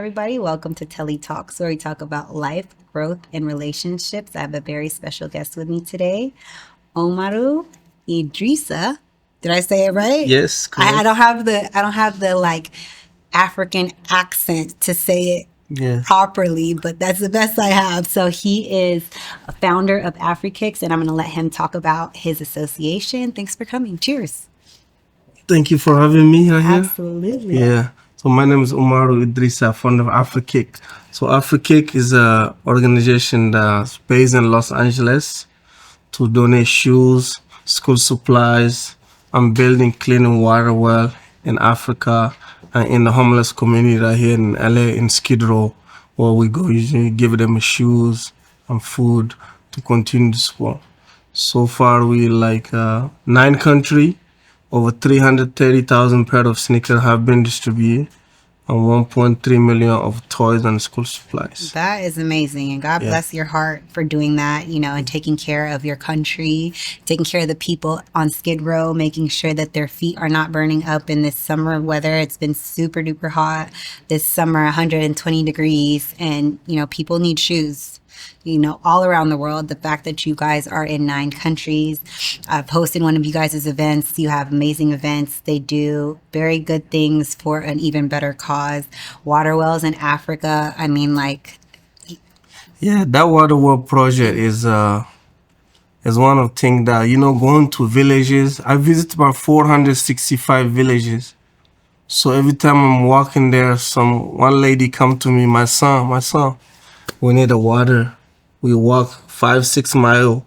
everybody. Welcome to Telli Talks, where we talk about life, growth, and relationships. I have a very special guest with me today, Omaru Idrisa. Did I say it right? Yes, I correct. don't have the like African accent to say it Yeah. properly, but that's the best I have. So he is a founder of Afrikicks, and I'm going to let him talk about his association. Thanks for coming. Cheers. Thank you for having me here. Absolutely. Yeah. So my name is Omaru Idrisa, founder of Afrikick. So Afrikick is a organization that's based in Los Angeles to donate shoes, school supplies, and building clean water well in Africa and in the homeless community right here in LA in Skid Row, where we go usually give them shoes and food to continue the sport. So far we like 9 countries. Over 330,000 pairs of sneakers have been distributed and 1.3 million of toys and school supplies. That is amazing. And God bless your heart for doing that, and taking care of your country, taking care of the people on Skid Row, making sure that their feet are not burning up in this summer weather. It's been super duper hot this summer, 120 degrees, and, people need shoes. All around the world. The fact that you guys are in 9 countries. I've hosted one of you guys' events. You have amazing events. They do very good things for an even better cause. Water wells in Africa. I mean, Yeah, that water well project is one of things that, going to villages. I visit about 465 villages. So every time I'm walking there, one lady come to me, my son, we need the water. We walk 5-6 miles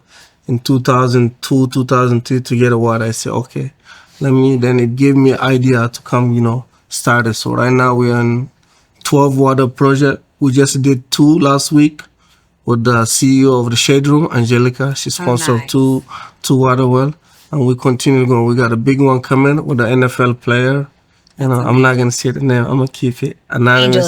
in 2002, 2003 to get the water. I said, okay, then it gave me an idea to come, start it. So right now we're on 12 water project. We just did 2 last week with the CEO of the Shade Room, Angelica. She sponsored nice. two water well. And we continue going. We got a big one coming with the NFL player. I'm not going to say the name. I'm going to keep it anonymous. Angel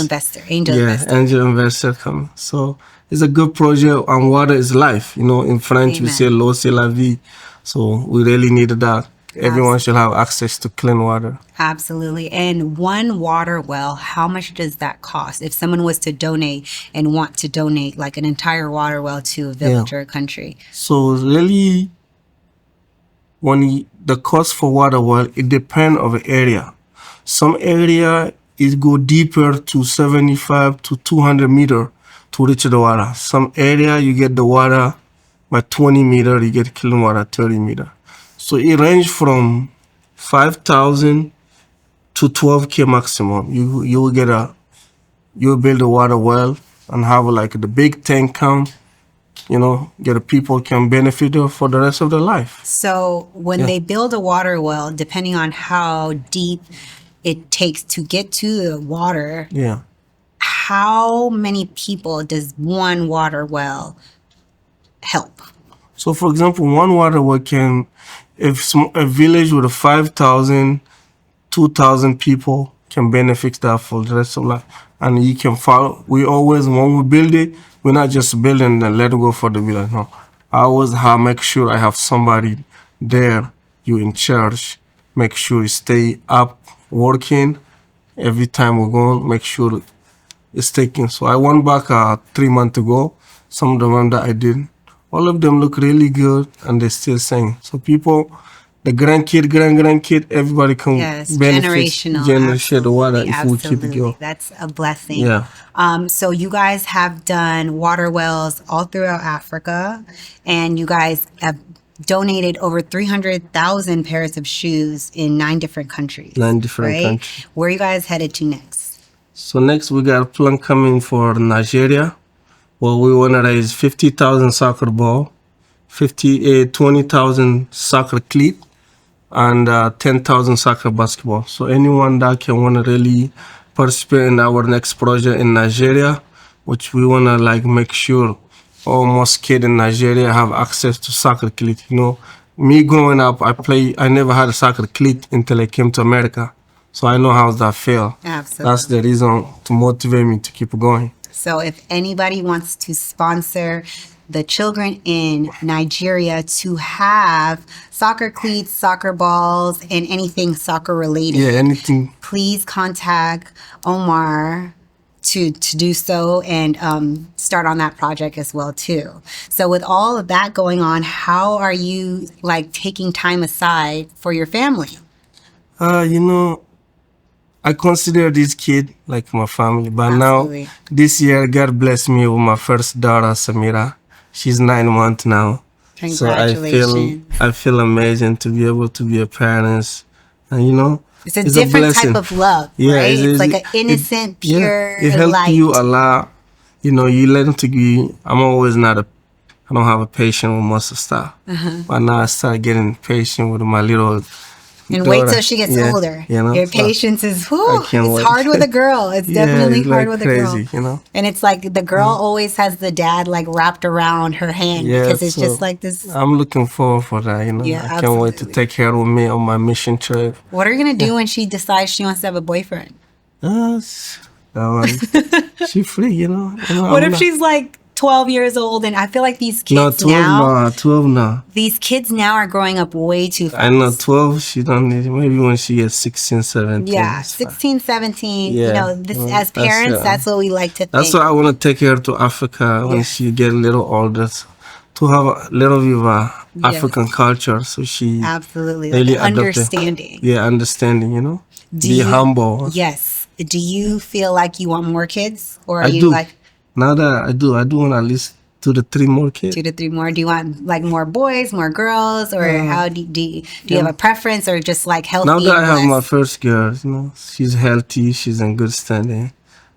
investor. Angel investor coming. So it's a good project, and water is life. In French, we say l'eau c'est la vie. So we really needed that. Everyone should have access to clean water. Absolutely. And one water well, how much does that cost? If someone was to donate and want to donate like an entire water well to a village or a country. So really, the cost for water well, it depends on the area. Some area it go deeper to 75 to 200 meter to reach the water. Some area you get the water by 20 meter, you get clean water 30 meter. So it range from 5,000 to 12K maximum. You will you build a water well and have like the big tank count. Get the people can benefit for the rest of their life. So when they build a water well, depending on how deep it takes to get to the water, how many people does one water well help? So for example, one water well if a village with 5,000, 2,000 people can benefit that for the rest of life. And you can follow. We always, when we build it, we're not just building and let it go for the village. No, I always make sure I have somebody there, you in charge. Make sure you stay up working every time we go. Make sure it's taken. So I went back 3 months ago. Some of the ones that I did, all of them look really good, and they're still saying. So people, the grandkid, everybody can benefit. Generational the water if we keep it going. That's a blessing. Yeah. So you guys have done water wells all throughout Africa, and you guys have donated over 300,000 pairs of shoes in 9 different countries. 9 different countries. Where are you guys headed to next? So next we got a plan coming for Nigeria. Well, we want to raise 50,000 soccer ball, 20,000 soccer cleat, and 10,000 soccer basketball. So anyone that can want to really participate in our next project in Nigeria, which we want to make sure almost kids in Nigeria have access to soccer cleat. Me growing up, I never had a soccer cleat until I came to America. So I know how that feel. Absolutely. That's the reason to motivate me to keep going. So if anybody wants to sponsor the children in Nigeria to have soccer cleats, soccer balls, and anything soccer related, anything, please contact Omar to do so and start on that project as well too. So with all of that going on, how are you like taking time aside for your family? You know, I consider this kid like my family, but Absolutely. now this year God blessed me with my first daughter, Samira. She's 9 months now. So Congratulations. I feel amazing to be able to be a parent, and you know, It's a different type of love, right? It's like an innocent, pure it helps light. you a lot. You know, you learn to be. I don't have a patience with most of stuff, but now I start getting patient with my little. And daughter. wait till she gets older. You know, Your patience is, I can't it's wait. hard with a girl. It's definitely it's hard like with crazy, a girl. you know. And it's like the girl always has the dad like wrapped around her hand because it's so just like this. I'm looking forward for that, you know. Yeah, I can't wait to absolutely. take her with me on my mission trip. What are you going to do when she decides she wants to have a boyfriend? She free, you know. What if she's like 12 years old? And I feel like these No, kids 12 now, no, 12 no. these kids now are growing up way too fast. I know 12, she don't need it. Maybe when she gets 16, 17. Yeah, it's fine. 16, 17. You Yeah, know, this, well, as parents, that's what we like to think. That's why I want to take her to Africa when she get a little older, to have a little bit of African culture, so she Absolutely. really Like adopt it. understanding. Yeah, understanding, you know. Do Be you- humble. Yes. Do you feel like you want more kids? Or are I you do. like Now that I do want at least 2 to 3 more kids. 2 to 3 more? Do you want like more boys, more girls? Or how do you have a preference or just like healthy? Now that I have and my blessed? first girl, you know, she's healthy, she's in good standing.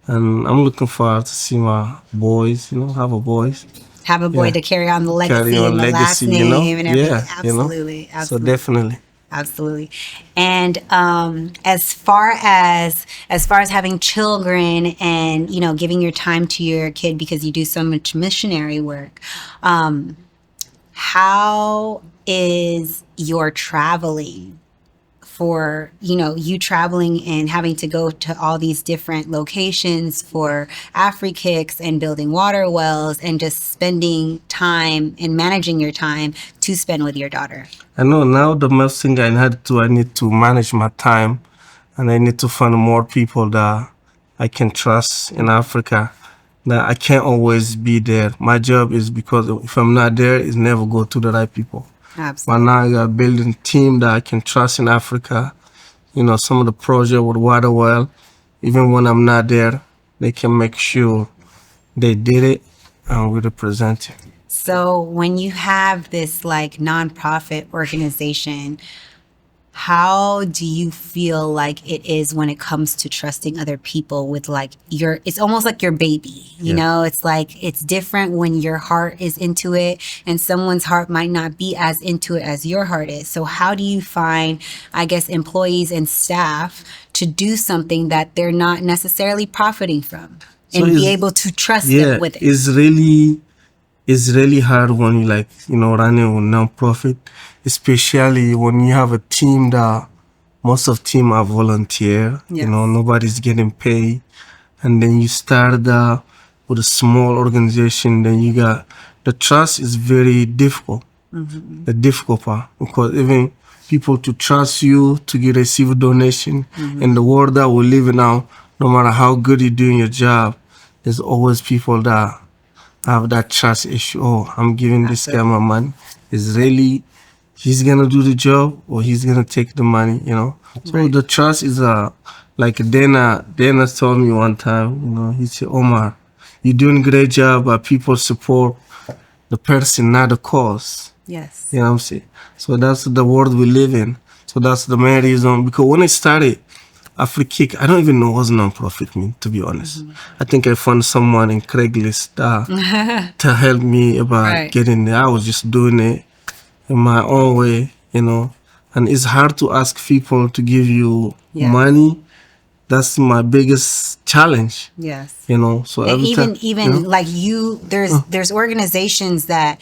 And I'm looking forward to see my boys, you know, have a boys. Have a boy Yeah. to carry on the legacy Carry on and the last legacy, name you know? and everything. Yeah, you know? Absolutely. So Absolutely. definitely. Absolutely. And as far as having children and you know giving your time to your kid because you do so much missionary work, how is your traveling for you traveling and having to go to all these different locations for Afrikicks and building water wells and just spending time and managing your time to spend with your daughter? I know now the most thing I need to manage my time, and I need to find more people that I can trust in Africa. That I can't always be there. My job is, because if I'm not there, it's never go to the right people. Absolutely. But now I got building team that I can trust in Africa. You know, some of the project with water well, even when I'm not there, they can make sure they did it and we represent it. So when you have this like nonprofit organization, how do you feel like it is when it comes to trusting other people with like it's almost like your baby, you know? It's like, it's different when your heart is into it and someone's heart might not be as into it as your heart is. So how do you find, I guess, employees and staff to do something that they're not necessarily profiting from and be able to trust them with it? It's really hard when you running a non-profit, especially when you have a team that most of team are volunteer. Yes. You know, nobody's getting paid, and then you start with a small organization. Then you got the trust is very difficult. Mm-hmm. The difficult part, because even people to trust you to get receive a donation in the world that we live in now, no matter how good you're doing your job, there's always people that have that trust issue. Oh, I'm giving this guy my money. It's really, he's gonna do the job or he's gonna take the money, you know? So the trust is like Dana told me one time, you know, he said, Omar, you're doing a great job, but people support the person, not the cause. Yes. You know what I'm saying? So that's the world we live in. So that's the main reason. Because when I started Afrikicks, I don't even know what's non-profit mean, to be honest. I think I found someone in Craigslist to help me about getting there. I was just doing it in my own way, you know. And it's hard to ask people to give you money. That's my biggest challenge. Yes. You know, so and even you know? like there's organizations that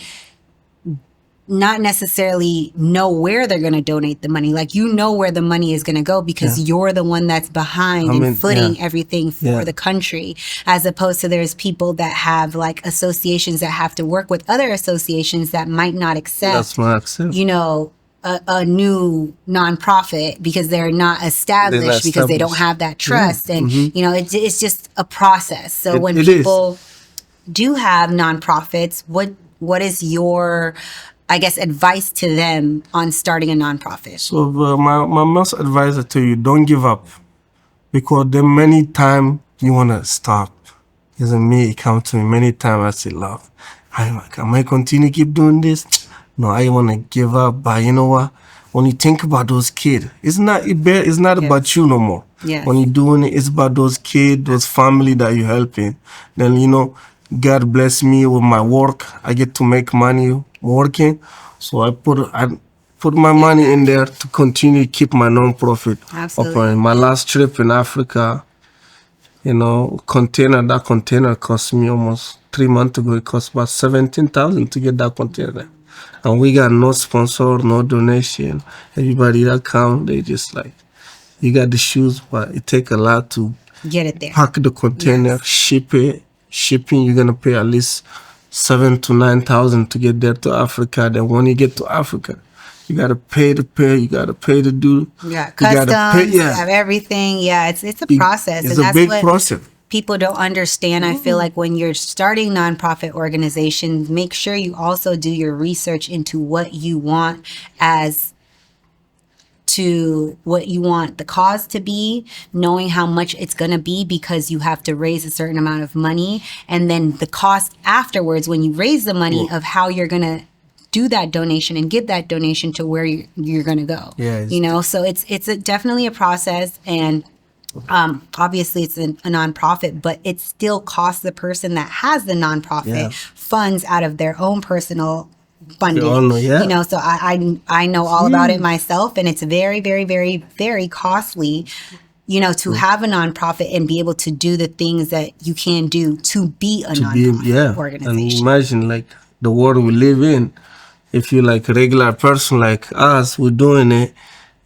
not necessarily know where they're going to donate the money. Like, you know where the money is going to go because you're the one that's behind and footing everything for the country, as opposed to there's people that have like associations that have to work with other associations that might not accept, That's not accept. you know, a new nonprofit because they're not established, because they don't have that trust. And, you know, it's just a process. So when people do have nonprofits, what is your, I guess, advice to them on starting a nonprofit? So my most advice to you, don't give up, because there many times you want to stop. Isn't me, it come to me many times, I say, love, am I continue keep doing this? No, I want to give up. But you know what? When you think about those kids, it's not about you no more. Yes. When you're doing it, it's about those kids, those family that you're helping. Then, you know, God bless me with my work. I get to make money working. So I put my money in there to continue to keep my non-profit operating. My last trip in Africa, you know, that container cost me almost 3 months ago. It cost about 17,000 to get that container. And we got no sponsor, no donation. Everybody that come, they just like, you got the shoes, but it take a lot to get it there. Pack the container, ship it. Shipping, you're gonna pay at least 7,000 to 9,000 to get there to Africa. Then when you get to Africa, you gotta pay to pay. You gotta pay to do. Yeah, customs. Have everything. Yeah, it's a process. It's a big process. People don't understand. I feel like when you're starting nonprofit organizations, make sure you also do your research into what you want what you want the cause to be, knowing how much it's going to be, because you have to raise a certain amount of money, and then the cost afterwards when you raise the money of how you're going to do that donation and give that donation to where you're going to go. Yeah, you know, so it's definitely a process, and obviously it's a nonprofit, but it still costs the person that has the nonprofit funds out of their own personal funding. You know, so I know all about it myself, and it's very, very, very, very costly, you know, to have a nonprofit and be able to do the things that you can do to be a nonprofit organization. And imagine like the world we live in. If you're like a regular person like us, we're doing it.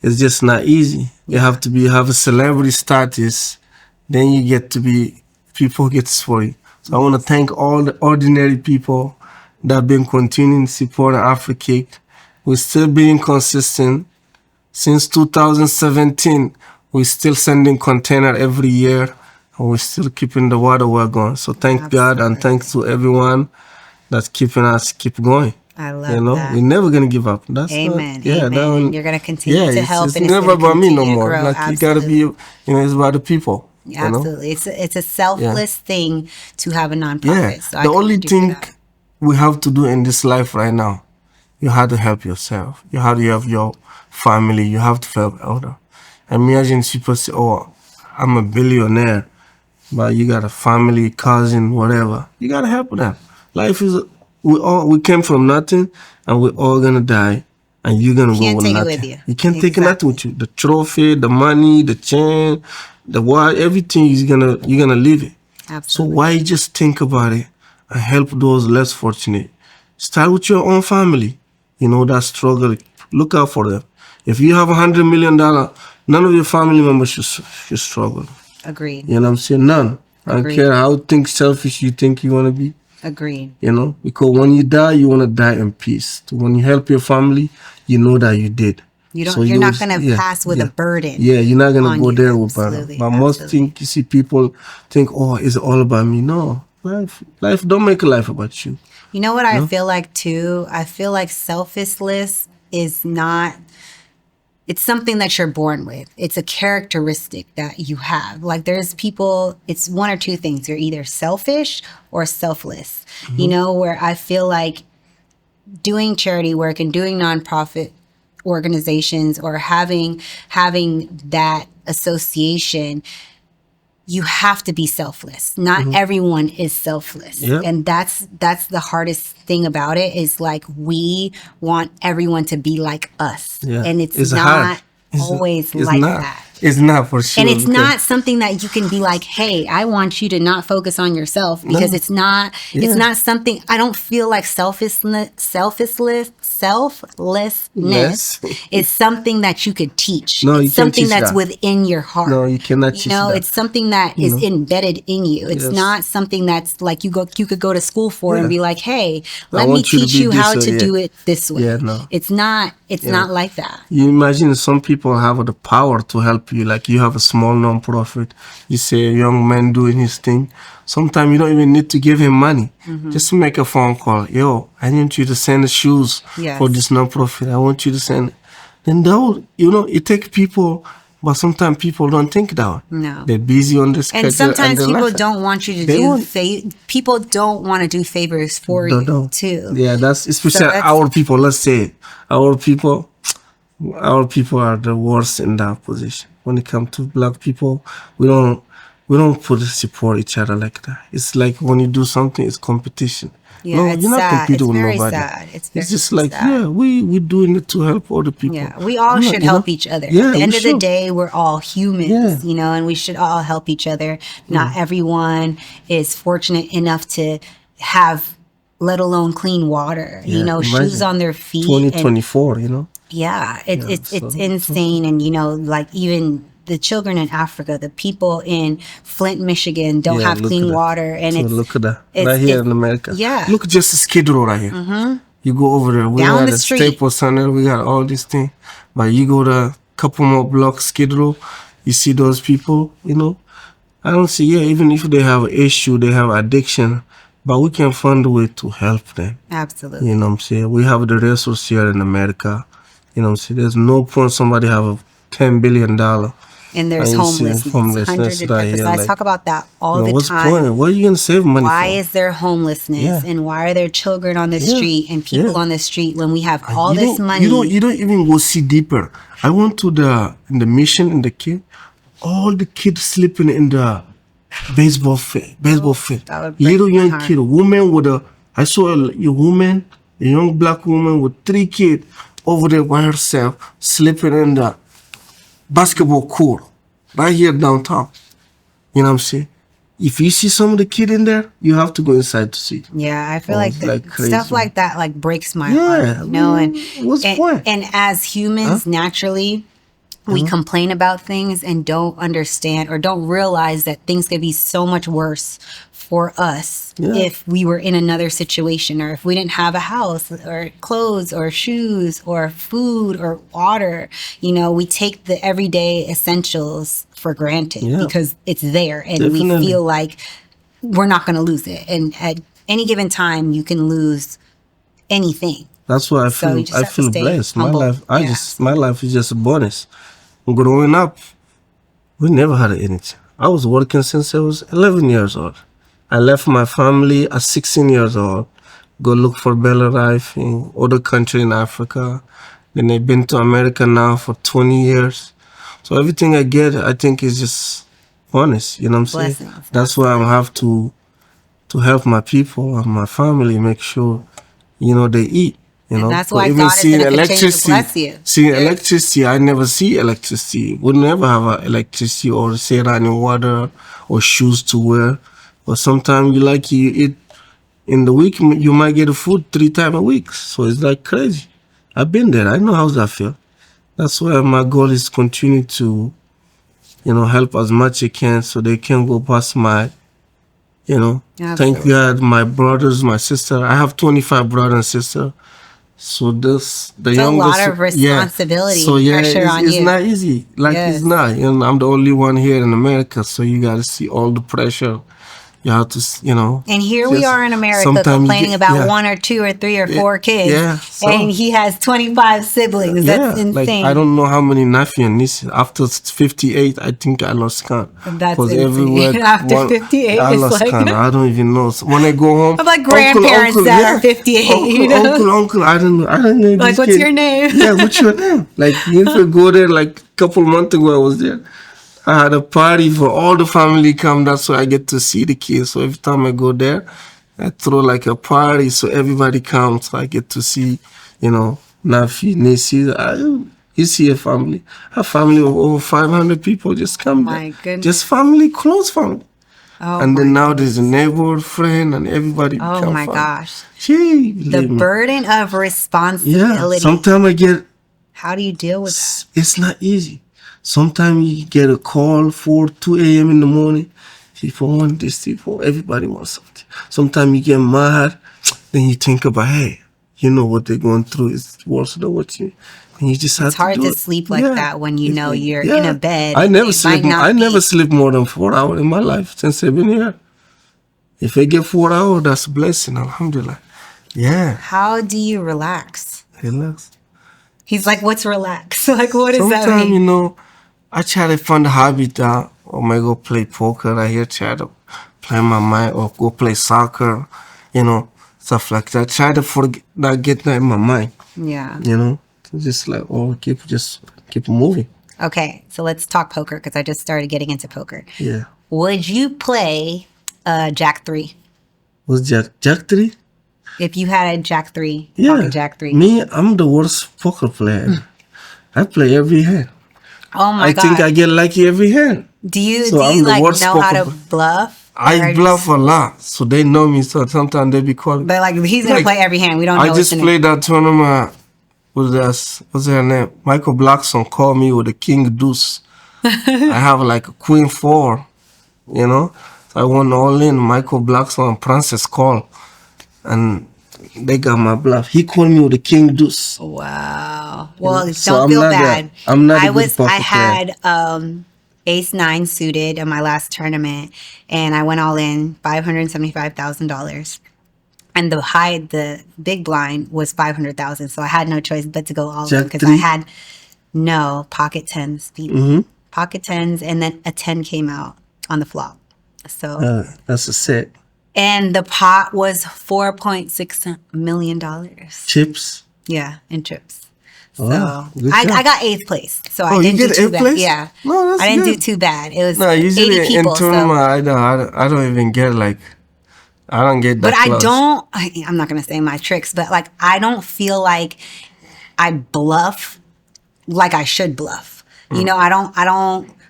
It's just not easy. You have to have a celebrity status, then you get to be, people get for you. So I want to thank all the ordinary people that have been continuing supporting Afrikicks. We're still being consistent. Since 2017, we're still sending container every year, and we're still keeping the water well going. So thank God, and thanks to everyone that's keeping us keep going. I love that. We're never gonna give up. That's amen. Amen. You're gonna continue to help. It's never about me no more. Like you gotta be, you know, it's about the people. Absolutely, it's a selfless thing to have a nonprofit. So the only thing we have to do in this life right now, you have to help yourself. You have to help your family. You have to help others. Imagine people say, "Oh, I'm a billionaire," but you got a family, cousin, whatever. You gotta help them. Life is. We came from nothing, and we're all gonna die, and you're gonna go with nothing. You can't take nothing with you. The trophy, the money, the chain, the watch, everything you're gonna leave it. Absolutely. So why just think about it and help those less fortunate? Start with your own family. You know that struggle. Look out for them. If you have $100 million, none of your family members should struggle. Agreed. You know what I'm saying? None. I don't care how selfish you think you wanna be. Agreed. You know, because when you die, you want to die in peace. So when you help your family, you know that you did. You're not going to pass with a burden. Yeah, you're not going to go there with burden. But most things, you see people think, oh, it's all about me. No, life don't make a life about you. You know what I feel like too? I feel like selfishness is not, it's something that you're born with. It's a characteristic that you have. Like there's people, it's one or two things. You're either selfish or selfless, you know, where I feel like doing charity work and doing nonprofit organizations or having that association, you have to be selfless. Not everyone is selfless. And that's the hardest thing about it, is like we want everyone to be like us. And it's not always like that. It's not, for sure. And it's not something that you can be like, hey, I want you to not focus on yourself, because it's not something. I don't feel like selflessness is something that you could teach. No, it's something that's within your heart. No, you cannot teach that. It's something that is embedded in you. It's not something that's like you could go to school for and be like, hey, let me teach you how to do it this way. It's It's not like that. You imagine some people have the power to help you. Like you have a small non-profit. You say a young man doing his thing. Sometimes you don't even need to give him money. Just make a phone call. Yo, I need you to send the shoes for this non-profit. I want you to send. Then they'll, it takes people. But sometimes people don't think that way. No. They're busy on the schedule. And sometimes people don't want you to people don't want to do favors for you too. Yeah, that's especially our people. Let's say it. Our people are the worst in that position. When it comes to black people, we don't support each other like that. It's like when you do something, it's competition. Yeah, no, it's you're not sad. competing It's with very nobody. sad. It's just like, we're doing it to help other people. Yeah, we all should help each other. Yeah, At the end of the day, we're all humans, and we should all help each other. Not everyone is fortunate enough to have, let alone clean water, shoes on their feet. 2024, Yeah, it's insane. And, like even the children in Africa, the people in Flint, Michigan don't have clean water. And look at that. Right here in America. Yeah. Look, just a Skid Row right here. You go over there. We Down got the a street. Staples Center. We got all these things. But you go to a couple more blocks, Skid Row, you see those people, I don't see, even if they have an issue, they have addiction, but we can find a way to help them. Absolutely. You know what I'm saying? We have the resources here in America. You know what I'm saying? There's no point somebody have a $10 billion. And there's homelessness. Hundreds of right here. I talk about that all the what's time. Point? Where are you going to save money Why for? is there homelessness? And why are there children on the street and people on the street when we have all this money? You don't even go see deeper. I went to the mission in the kid. All the kids sleeping in the baseball field. Little young kid, a woman with I saw a young black woman with 3 kids over there by herself, sleeping in the basketball court right here downtown. You know what I'm saying? If you see some of the kid in there, you have to go inside to see. Yeah, I feel like stuff like that breaks my heart. And what's the point? And as humans, naturally, we complain about things and don't understand or don't realize that things could be so much worse for us if we were in another situation, or if we didn't have a house or clothes or shoes or food or water. We take the everyday essentials for granted because it's there, and we feel like we're not going to lose it. And at any given time, you can lose anything. That's why I feel blessed. My life is just a bonus. Growing up, we never had anything. I was working since I was 11 years old. I left my family at 16 years old, go look for better life in other country in Africa. Then I've been to America now for 20 years. So everything I get, I think is just honest. You know what I'm saying? That's why I have to help my people and my family, make sure, they eat. And that's why God is going to continue to bless you. Seeing electricity, I never see electricity. We never have electricity or say running water or shoes to wear. Or sometimes you eat in the week, you might get food 3 times a week. So it's like crazy. I've been there. I know how that feel. That's why my goal is to continue to, help as much as I can so they can go past my, Thank God, my brothers, my sister. I have 25 brothers and sisters. So the youngest, a lot of responsibility, pressure on you. It's not easy. It's not. I'm the only one here in America, so you got to see all the pressure. You have to, And here we are in America complaining about 1 or 2 or 3 or 4 kids. And he has 25 siblings. That's insane. I don't know how many nephews and nieces. After 58, I think I lost count. That's insane. After 58, I lost count. I don't even know. So when I go home, I'm like grandparents that are 58. Uncle, I don't know. Like, what's your name? What's your name? If I go there, a couple months ago, I was there. I had a party for all the family come. That's why I get to see the kids. So every time I go there, I throw a party so everybody comes. So I get to see, nephew, nieces. You see a family of over 500 people just come there. My goodness. Just family, close family. And then now there's a neighbor, friend, and everybody. Oh my gosh. Gee, the burden of responsibility. Yeah, sometimes I get. How do you deal with that? It's not easy. Sometimes you get a call 2 a.m. in the morning. People want this, everybody wants something. Sometimes you get mad, then you think about, hey, you know what they're going through is worse than what you. And you just have It's hard to do to it. sleep like that when you It's know like, you're in a bed. I never It sleep. might not I never be- sleep more than 4 hours in my life since I've been here. If I get 4 hours, that's a blessing. Alhamdulillah. Yeah. How do you relax? Relax. He's like, what's relax? Like, what does that Sometimes, mean? I try to find a hobby that, or maybe go play poker. I hear try to play my mind, or go play soccer, stuff like that. Try to get that in my mind, Yeah. Just like, keep moving. Okay, so let's talk poker because I just started getting into poker. Yeah. Would you play Jack 3? What's Jack 3? If you had a Jack 3, Yeah. pocket Jack 3. Me, I'm the worst poker player. I play every hand. Oh my I God. think I get lucky every hand. Do you I'm the like worst know how to poker bluff? Or I are bluff a lot, so they know me. So sometimes they be calling. But like he's gonna Like, play every hand. We don't know. I what's just in played that tournament with what's her name? Michael Blackson called me with a king deuce. I have like a queen 4, So I won all in. Michael Blackson and Francis call, and they got my bluff. He called me with a king deuce. Wow. Well, So don't I'm feel not bad. I'm not a I good was. poker I player. had ace 9 suited in my last tournament, and I went all in $575,000. And the big blind was 500,000. So I had no choice but to go all in Jack because I 3? had no pocket tens, people. Mm-hmm. Pocket tens, and then a 10 came out on the flop. So That's a set. and the pot was $4.6 million. Chips. Yeah, in chips. So Wow, good I job. got 8th place. So Oh, I you didn't do get too 8th bad. place? Yeah. No, that's I didn't good. do too bad. It was No, usually 80 people. in tournament, So. I don't even get I don't get that But I close. don't, I'm not going to say my tricks, but like I don't feel like I bluff like I should bluff.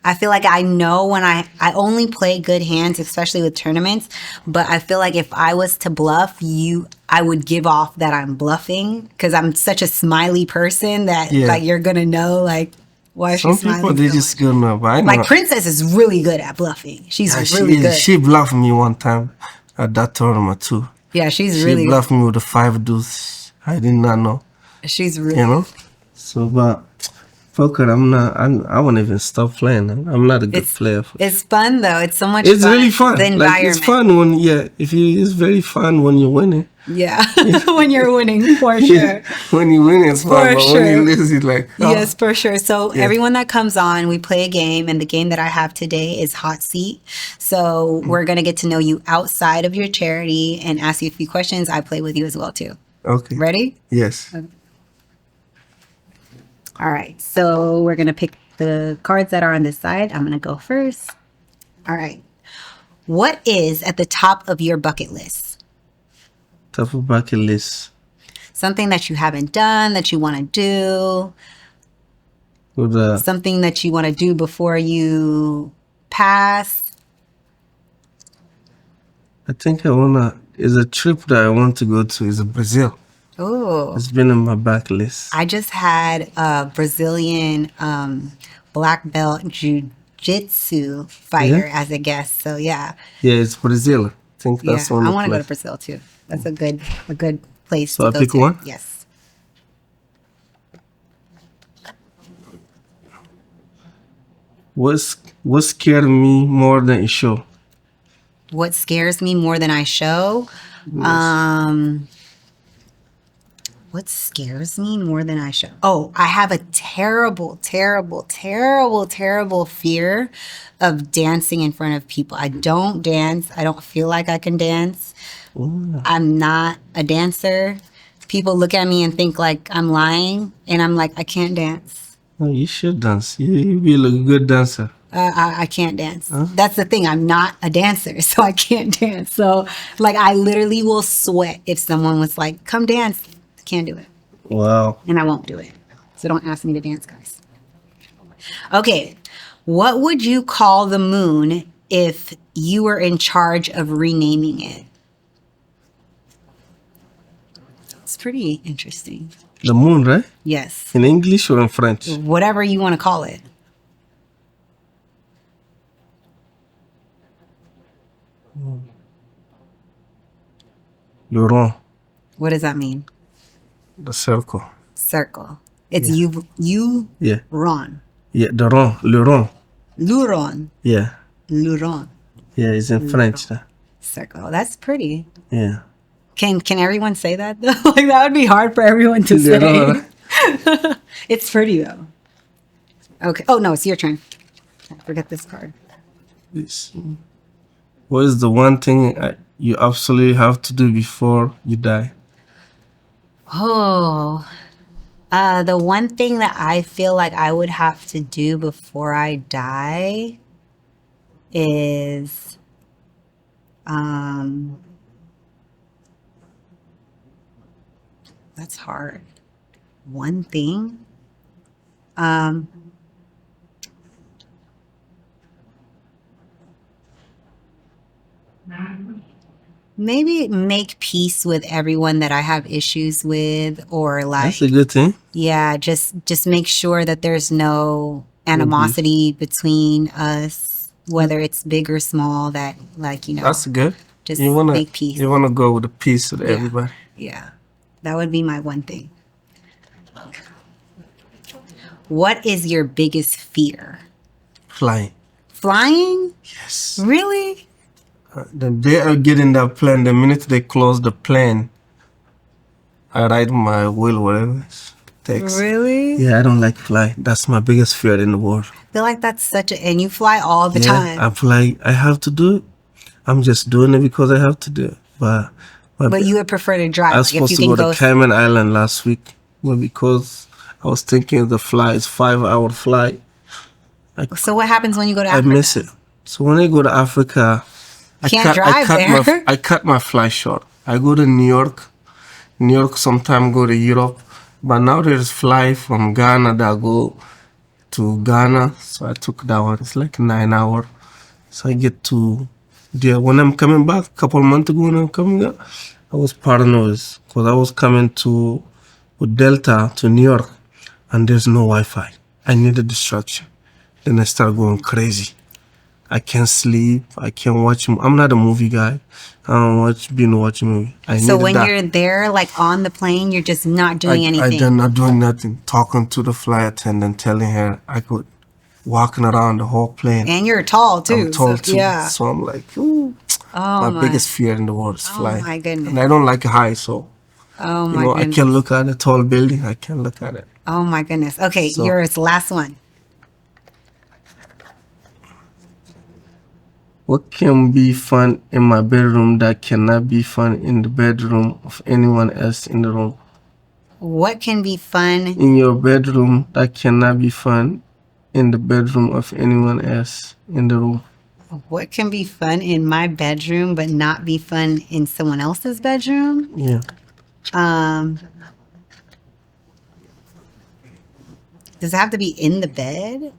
I feel like I know when I only play good hands, especially with tournaments, but I feel like if I was to bluff I would give off that I'm bluffing because I'm such a smiley person that like you're going to know like why is she Some smiling people, they so just much? good enough. I know. Like Princess is really good at bluffing. She's really good. She bluffed me one time at that tournament too. Yeah, she's She really bluffed me with the 5 deuce. I did not know. She's really So, but poker, I won't even stop playing. I'm not a good player. It's fun though. It's so much It's fun. really fun. The environment. Like, it's fun when, it's very fun when you're winning. Yeah, when you're winning, for sure. When you win, it's fun. For But sure. when you lose, it's like, Yes, for sure. So everyone that comes on, we play a game, and the game that I have today is Hot Seat. So we're going to get to know you outside of your charity and ask you a few questions. I play with you as well, too. Okay. Ready? Yes. All right. So we're going to pick the cards that are on this side. I'm going to go first. All right. What is at the top of your bucket list? Top of bucket list. Something that you haven't done that you want to do. With Something that you want to do before you pass. I think is a trip that I want to go to is Brazil. Oh. It's been on my bucket list. I just had a Brazilian black belt jiu-jitsu fighter as a guest. So yeah. Yeah, it's Brazil. I think that's one. I want to go to Brazil too. That's a good place So to I go pick to. one? Yes. What scared me more than a show? What scares me more than I show? Yes. What scares me more than I show? Oh, I have a terrible, terrible, terrible, terrible fear of dancing in front of people. I don't dance. I don't feel like I can dance. Ooh. I'm not a dancer. People look at me and think like I'm lying, and I'm like, I can't dance. No, you should dance. You be a good dancer. I can't dance. Huh? That's the thing. I'm not a dancer, so I can't dance. So, like, I literally will sweat if someone was like, come dance. I can't do it. Wow. And I won't do it. So don't ask me to dance, guys. Okay. What would you call the moon if you were in charge of renaming it? It's pretty interesting. The moon, right? Yes. In English or in French? Whatever you want to call it. Laurent. What does that mean? The circle. Circle. It's Yeah. you Yeah. ron. Yeah, the rond, le rond. Luron. Yeah. Luron. Yeah, it's in French. Circle. That's pretty. Yeah. Can everyone say that though? Like that would be hard for everyone to Le say. rond. It's pretty though. Okay. Oh no, it's your turn. Forget this card. What is the one thing you absolutely have to do before you die? Oh, the one thing that I feel like I would have to do before I die is, that's hard. One thing, maybe make peace with everyone that I have issues with, or like, That's a good thing. yeah, just make sure that there's no animosity between us, whether it's big or small, that like, you know, That's good. just You wanna make peace. You wanna go with the peace with everybody. Yeah, that would be my one thing. What is your biggest fear? Flying. Flying? Yes. Really? The day I get in that plane, the minute they close the plane, I ride my wheel, whatever it takes. Really? Yeah, I don't like fly. That's my biggest fear in the world. I feel like that's such a, and you fly all the time. I feel like I have to do it. I'm just doing it because I have to do it. But you would prefer to drive. I was like, if supposed you to can go to Cayman Island last week, but because I was thinking the flight is 5-hour flight, So what happens when you go to I Africa? miss it. So when I go to Africa, Can't drive there. I cut my flight short. I go to New York. New York, sometime go to Europe. But now there's fly from Ghana that go to Ghana. So I took that one. It's like 9 hours. So I get to there. When I'm coming back, a couple months ago when I'm coming back, I was paranoid because I was coming with Delta to New York and there's no Wi-Fi. I need a distraction. Then I start going crazy. I can't sleep. I can't watch. I'm not a movie guy. I don't binge watching movie. So when you're there, like on the plane, you're just not doing anything. I'm not doing nothing. Talking to the flight attendant, telling her I could walking around the whole plane. And you're tall too. I'm tall too. Yeah. So I'm like, ooh. Oh my biggest fear in the world is flying. Oh my goodness. And I don't like high, so oh my goodness. I can't look at a tall building. I can't look at it. Oh my goodness. Okay, So- yours, last one. What can be fun in my bedroom that cannot be fun in the bedroom of anyone else in the room? What can be fun? In your bedroom that cannot be fun in the bedroom of anyone else in the room. What can be fun in my bedroom but not be fun in someone else's bedroom? Yeah. Does it have to be in the bed?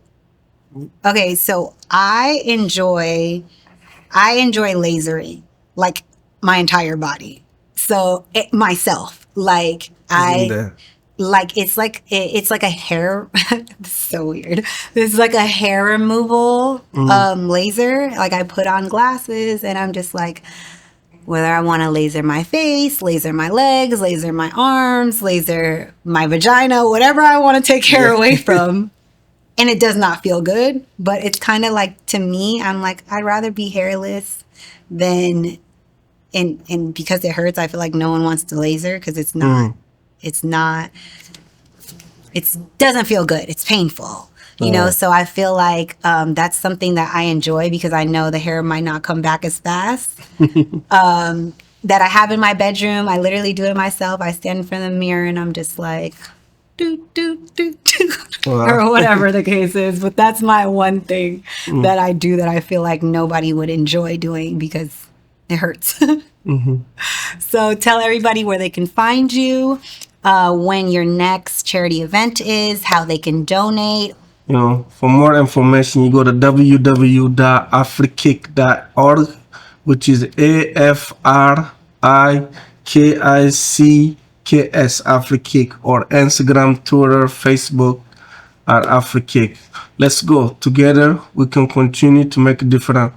Okay, so I enjoy lasering, like my entire body. So myself, like it's like a hair. It's so weird. It's like a hair removal laser. Like I put on glasses and I'm just like, whether I want to laser my face, laser my legs, laser my arms, laser my vagina, whatever I want to take hair away from. And it does not feel good, but it's kind of like, to me, I'm like, I'd rather be hairless than, and because it hurts, I feel like no one wants to laser because it doesn't feel good. It's painful, you know? So I feel like that's something that I enjoy because I know the hair might not come back as fast. That I have in my bedroom. I literally do it myself. I stand in front of the mirror and I'm just like, do, do, do, do. Wow. Or whatever the case is. But that's my one thing that I do that I feel like nobody would enjoy doing because it hurts. So tell everybody where they can find you, when your next charity event is, how they can donate. You know, for more information, you go to www.afrikick.org, which is AFRIKICKS, Afrikick, or Instagram, Twitter, Facebook at Afrikick. Let's go. Together, we can continue to make a difference.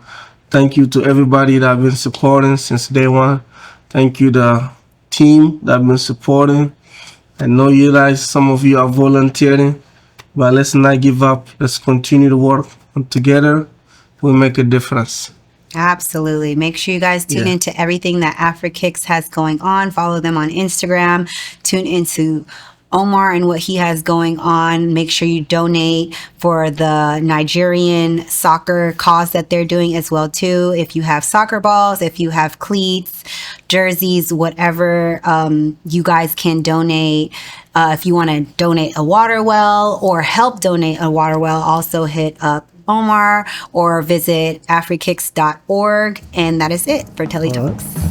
Thank you to everybody that have been supporting since day one. Thank you the team that have been supporting. I know you guys, some of you are volunteering, but let's not give up. Let's continue to work, and together we make a difference. Absolutely. Make sure you guys tune Yeah. into everything that Afrikicks has going on. Follow them on Instagram. Tune into Omar and what he has going on. Make sure you donate for the Nigerian soccer cause that they're doing as well too. If you have soccer balls, if you have cleats, jerseys, whatever you guys can donate. If you want to donate a water well or help donate a water well, also hit up Omar or visit Afrikicks.org. And that is it for Telli Talks.